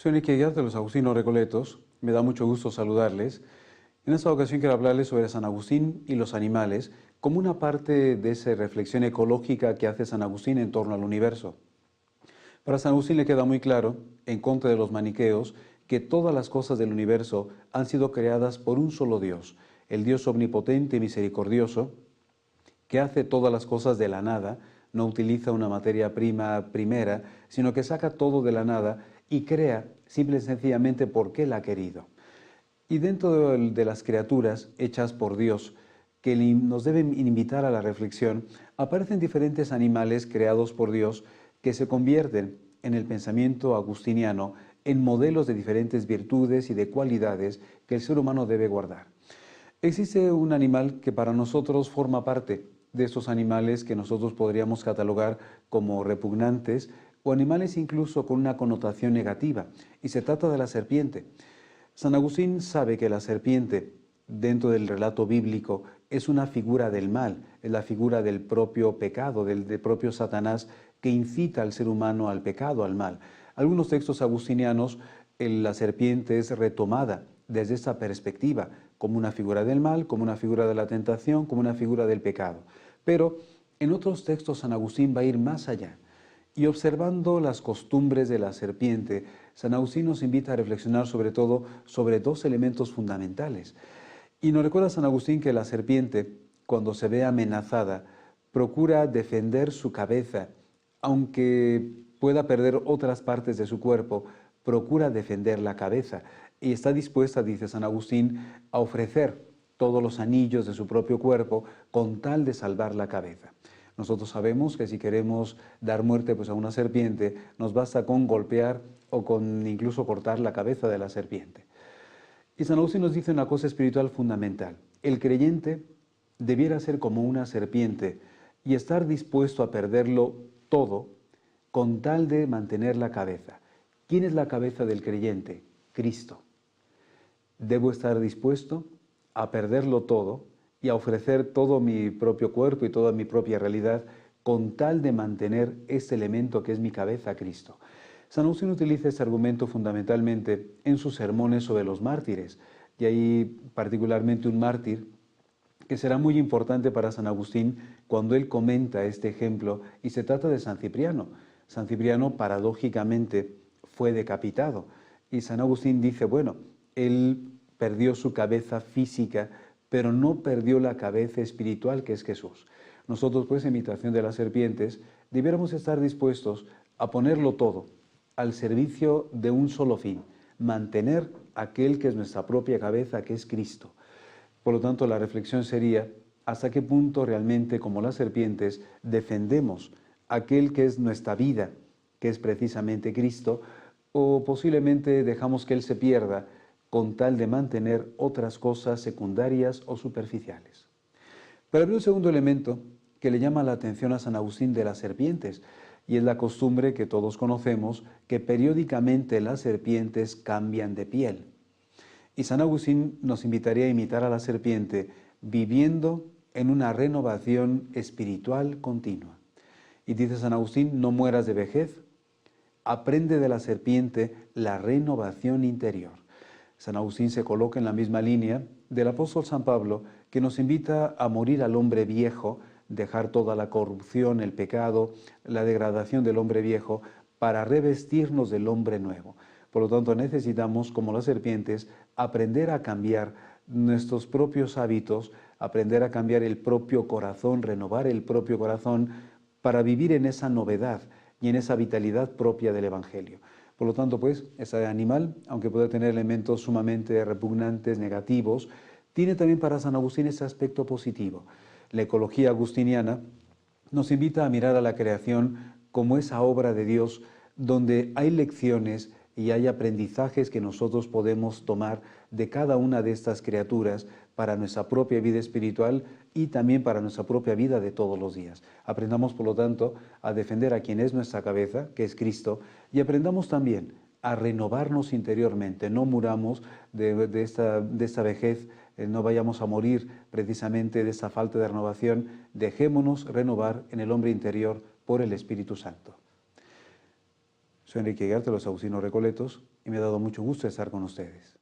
Soy Enrique Guías de los Agustinos Recoletos. Me da mucho gusto saludarles. En esta ocasión quiero hablarles sobre San Agustín y los animales como una parte de esa reflexión ecológica que hace San Agustín en torno al universo. Para San Agustín le queda muy claro, en contra de los maniqueos, que todas las cosas del universo han sido creadas por un solo Dios, el Dios omnipotente y misericordioso, que hace todas las cosas de la nada, no utiliza una materia prima primera, sino que saca todo de la nada y crea simple y sencillamente porque Él ha querido. Y dentro de las criaturas hechas por Dios, que nos deben invitar a la reflexión, aparecen diferentes animales creados por Dios que se convierten en el pensamiento agustiniano en modelos de diferentes virtudes y de cualidades que el ser humano debe guardar. Existe un animal que para nosotros forma parte de esos animales que nosotros podríamos catalogar como repugnantes o animales incluso con una connotación negativa, y se trata de la serpiente. San Agustín sabe que la serpiente, dentro del relato bíblico, es una figura del mal, es la figura del propio pecado, del propio Satanás que incita al ser humano al pecado, al mal. Algunos textos agustinianos, la serpiente es retomada desde esta perspectiva, como una figura del mal, como una figura de la tentación, como una figura del pecado. Pero en otros textos San Agustín va a ir más allá. Y observando las costumbres de la serpiente, San Agustín nos invita a reflexionar sobre todo sobre dos elementos fundamentales. Y nos recuerda San Agustín que la serpiente, cuando se ve amenazada, procura defender su cabeza, aunque pueda perder otras partes de su cuerpo, procura defender la cabeza y está dispuesta, dice San Agustín, a ofrecer todos los anillos de su propio cuerpo con tal de salvar la cabeza. Nosotros sabemos que si queremos dar muerte a una serpiente, nos basta con golpear o con incluso cortar la cabeza de la serpiente. Y San Agustín nos dice una cosa espiritual fundamental. El creyente debiera ser como una serpiente y estar dispuesto a perderlo todo con tal de mantener la cabeza. ¿Quién es la cabeza del creyente? Cristo. Debo estar dispuesto a perderlo todo y a ofrecer todo mi propio cuerpo y toda mi propia realidad con tal de mantener este elemento que es mi cabeza, Cristo. San Agustín utiliza este argumento fundamentalmente en sus sermones sobre los mártires, y hay particularmente un mártir que será muy importante para San Agustín cuando él comenta este ejemplo, y se trata de San Cipriano. San Cipriano paradójicamente fue decapitado, y San Agustín dice, bueno, él perdió su cabeza física, pero no perdió la cabeza espiritual que es Jesús. Nosotros, pues, en imitación de las serpientes, debiéramos estar dispuestos a ponerlo todo al servicio de un solo fin, mantener aquel que es nuestra propia cabeza, que es Cristo. Por lo tanto, la reflexión sería, ¿hasta qué punto realmente, como las serpientes, defendemos aquel que es nuestra vida, que es precisamente Cristo, o posiblemente dejamos que Él se pierda con tal de mantener otras cosas secundarias o superficiales? Pero hay un segundo elemento que le llama la atención a San Agustín de las serpientes, y es la costumbre que todos conocemos, que periódicamente las serpientes cambian de piel. Y San Agustín nos invitaría a imitar a la serpiente viviendo en una renovación espiritual continua. Y dice San Agustín, no mueras de vejez, aprende de la serpiente la renovación interior. San Agustín se coloca en la misma línea del apóstol San Pablo, que nos invita a morir al hombre viejo, dejar toda la corrupción, el pecado, la degradación del hombre viejo, para revestirnos del hombre nuevo. Por lo tanto, necesitamos, como las serpientes, aprender a cambiar nuestros propios hábitos, aprender a cambiar el propio corazón, renovar el propio corazón, para vivir en esa novedad y en esa vitalidad propia del Evangelio. Por lo tanto, pues, ese animal, aunque puede tener elementos sumamente repugnantes, negativos, tiene también para San Agustín ese aspecto positivo. La ecología agustiniana nos invita a mirar a la creación como esa obra de Dios donde hay lecciones y hay aprendizajes que nosotros podemos tomar de cada una de estas criaturas para nuestra propia vida espiritual y también para nuestra propia vida de todos los días. Aprendamos, por lo tanto, a defender a quien es nuestra cabeza, que es Cristo, y aprendamos también a renovarnos interiormente. No muramos de esta vejez, no vayamos a morir precisamente de esta falta de renovación. Dejémonos renovar en el hombre interior por el Espíritu Santo. Soy Enrique Guigarte de los Agustinos Recoletos y me ha dado mucho gusto estar con ustedes.